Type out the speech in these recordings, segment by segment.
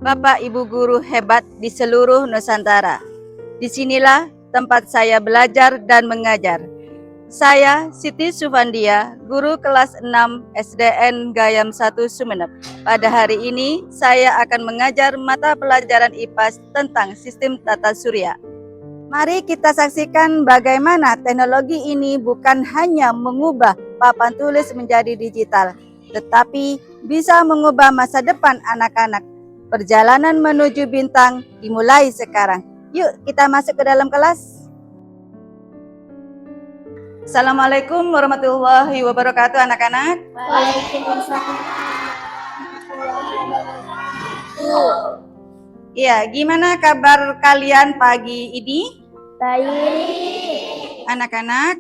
Bapak Ibu guru hebat di seluruh Nusantara. Disinilah tempat saya belajar dan mengajar. Saya Siti Sufandia, guru kelas 6 SDN Gayam 1 Sumeneb. Pada hari ini saya akan mengajar mata pelajaran IPAS tentang sistem tata surya. Mari kita saksikan bagaimana teknologi ini bukan hanya mengubah papan tulis menjadi digital, tetapi bisa mengubah masa depan anak-anak. Perjalanan menuju bintang dimulai sekarang. Yuk kita masuk ke dalam kelas. Assalamualaikum warahmatullahi wabarakatuh anak-anak. Waalaikumsalam. Ya, gimana kabar kalian pagi ini? Baik. Anak-anak,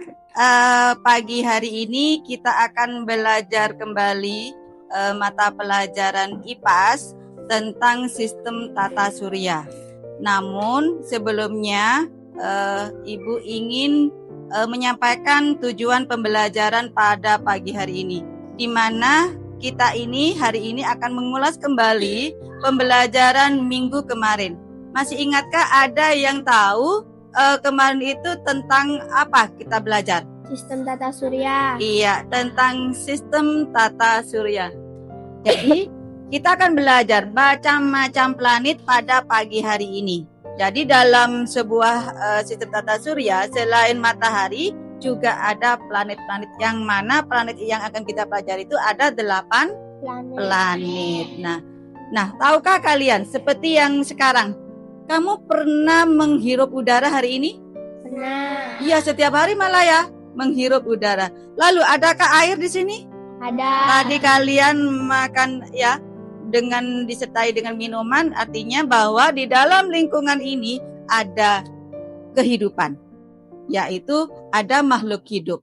pagi hari ini kita akan belajar kembali mata pelajaran IPAS tentang sistem tata surya. Namun sebelumnya Ibu ingin menyampaikan tujuan pembelajaran pada pagi hari ini, di mana kita ini hari ini akan mengulas kembali pembelajaran minggu kemarin. Masih ingatkah ada yang tahu kemarin itu tentang apa kita belajar? Sistem tata surya. Iya, tentang sistem tata surya. Jadi kita akan belajar macam-macam planet pada pagi hari ini. Jadi dalam sebuah sistem tata surya, selain matahari, juga ada planet-planet yang mana planet yang akan kita pelajari itu ada 8 planet. Nah, tahukah kalian seperti yang sekarang? Kamu pernah menghirup udara hari ini? Pernah. Iya, setiap hari malah ya menghirup udara. Lalu adakah air di sini? Ada. Tadi kalian makan ya dengan disertai dengan minuman, artinya bahwa di dalam lingkungan ini ada kehidupan, yaitu ada makhluk hidup,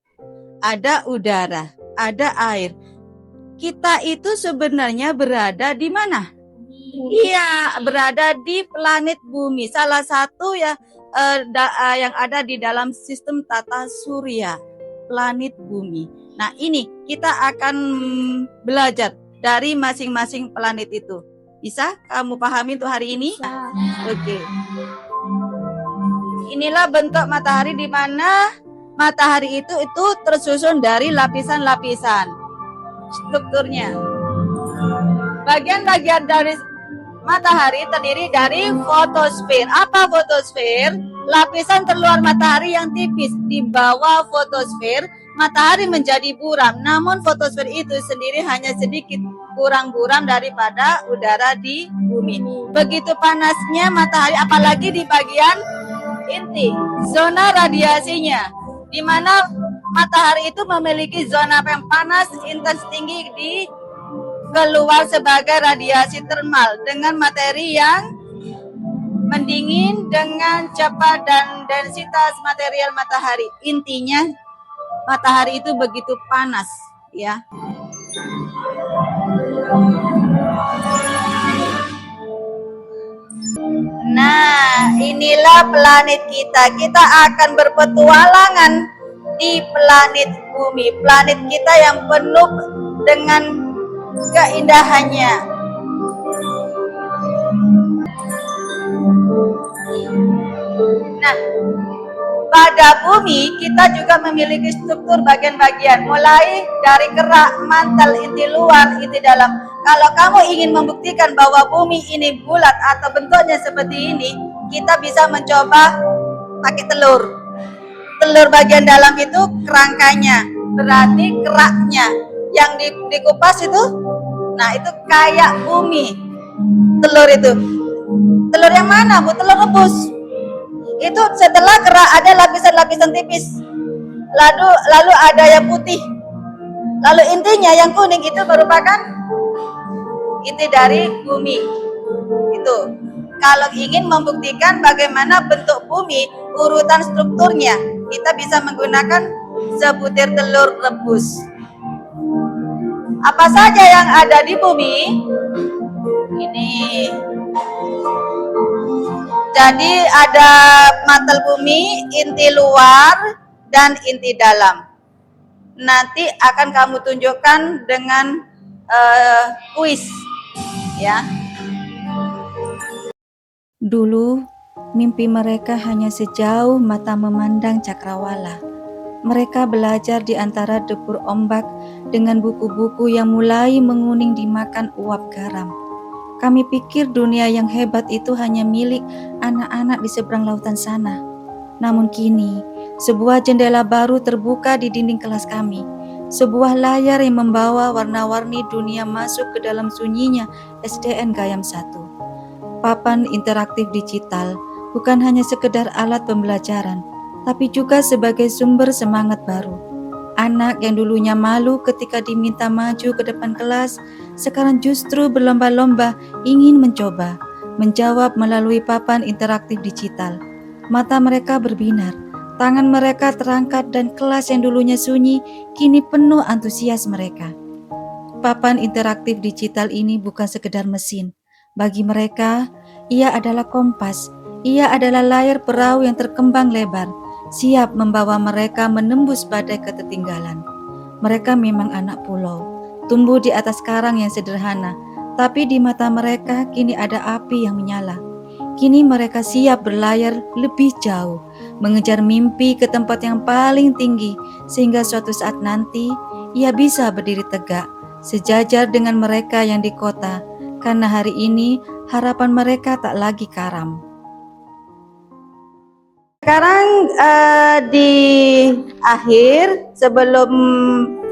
ada udara, ada air. Kita itu sebenarnya berada di mana? Iya, berada di planet bumi, salah satu ya yang ada di dalam sistem tata surya, planet bumi. Nah, ini kita akan belajar dari masing-masing planet itu. Bisa kamu pahami untuk hari ini? Bisa. Oke. Inilah bentuk matahari, di mana matahari itu tersusun dari lapisan-lapisan. Strukturnya. Bagian-bagian dari matahari terdiri dari fotosfer. Apa fotosfer? Lapisan terluar matahari yang tipis. Di bawah fotosfer, matahari menjadi buram. Namun fotosfer itu sendiri hanya sedikit kurang buram daripada udara di bumi. Begitu panasnya matahari, apalagi di bagian inti, zona radiasinya, di mana matahari itu memiliki zona yang panas intens tinggi di keluar sebagai radiasi termal dengan materi yang mendingin dengan cepat dan densitas material matahari. Intinya matahari itu begitu panas ya. Nah, inilah planet kita. Kita akan berpetualangan di planet bumi. Planet kita yang penuh dengan keindahannya. Nah, pada bumi kita juga memiliki struktur bagian-bagian, mulai dari kerak, mantel, inti luar, inti dalam. Kalau kamu ingin membuktikan bahwa bumi ini bulat atau bentuknya seperti ini, kita bisa mencoba pakai telur. Telur bagian dalam itu kerangkanya, berarti keraknya. Yang dikupas itu, nah itu kayak bumi. Telur itu. Telur yang mana, Bu? Telur rebus. Itu setelah kerak ada lapisan-lapisan tipis, lalu ada yang putih, lalu intinya yang kuning itu merupakan inti dari bumi. Itu kalau ingin membuktikan bagaimana bentuk bumi, urutan strukturnya, kita bisa menggunakan sebutir telur rebus. Apa saja yang ada di bumi ini? Jadi ada mantel bumi, inti luar, dan inti dalam. Nanti akan kamu tunjukkan dengan kuis, ya. Dulu, mimpi mereka hanya sejauh mata memandang cakrawala. Mereka belajar di antara debur ombak dengan buku-buku yang mulai menguning dimakan uap garam. Kami pikir dunia yang hebat itu hanya milik anak-anak di seberang lautan sana. Namun kini, sebuah jendela baru terbuka di dinding kelas kami. Sebuah layar yang membawa warna-warni dunia masuk ke dalam sunyinya SDN Gayam 1. Papan interaktif digital bukan hanya sekedar alat pembelajaran, tapi juga sebagai sumber semangat baru. Anak yang dulunya malu ketika diminta maju ke depan kelas, sekarang justru berlomba-lomba ingin mencoba, menjawab melalui papan interaktif digital. Mata mereka berbinar, tangan mereka terangkat dan kelas yang dulunya sunyi kini penuh antusias mereka. Papan interaktif digital ini bukan sekedar mesin. Bagi mereka, ia adalah kompas. Ia adalah layar perahu yang terkembang lebar, siap membawa mereka menembus badai ketertinggalan. Mereka memang anak pulau, tumbuh di atas karang yang sederhana, tapi di mata mereka kini ada api yang menyala. Kini mereka siap berlayar lebih jauh, mengejar mimpi ke tempat yang paling tinggi, sehingga suatu saat nanti ia bisa berdiri tegak, sejajar dengan mereka yang di kota, karena hari ini harapan mereka tak lagi karam. Sekarang di akhir sebelum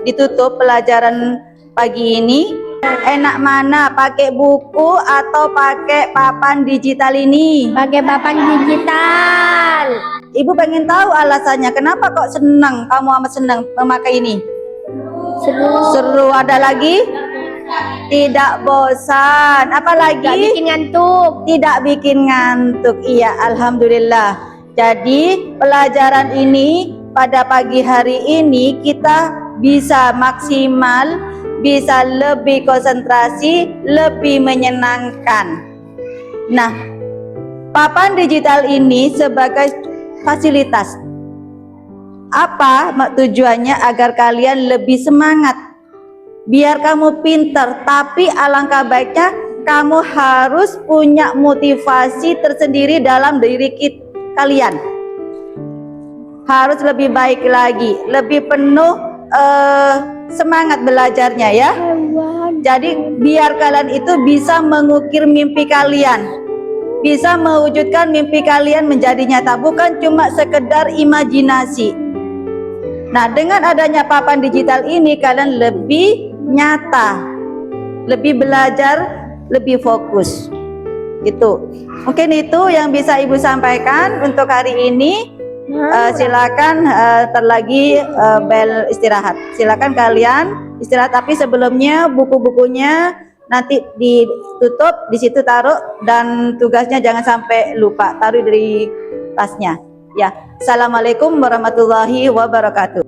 ditutup pelajaran pagi ini, enak mana pakai buku atau pakai papan digital ini? Pakai papan digital. Ibu pengen tahu alasannya, kenapa kok senang, kamu amat senang memakai ini? Seru. Seru, ada lagi? Tidak bosan, apalagi? Gak bikin ngantuk. Tidak bikin ngantuk, iya, alhamdulillah. Jadi pelajaran ini pada pagi hari ini kita bisa maksimal, bisa lebih konsentrasi, lebih menyenangkan. Nah, papan digital ini sebagai fasilitas. Apa tujuannya? Agar kalian lebih semangat, biar kamu pintar, tapi alangkah baiknya kamu harus punya motivasi tersendiri dalam diri kalian. Harus lebih baik lagi, lebih penuh semangat belajarnya ya. Jadi biar kalian itu bisa mengukir mimpi kalian, bisa mewujudkan mimpi kalian menjadi nyata, bukan cuma sekedar imajinasi. Nah, dengan adanya papan digital ini kalian lebih nyata, lebih belajar, lebih fokus. Itu mungkin itu yang bisa Ibu sampaikan untuk hari ini. Silakan terlagi bel istirahat. Silakan kalian istirahat, tapi sebelumnya buku-bukunya nanti ditutup, di situ taruh, dan tugasnya jangan sampai lupa, taruh dari tasnya. Ya, assalamualaikum warahmatullahi wabarakatuh.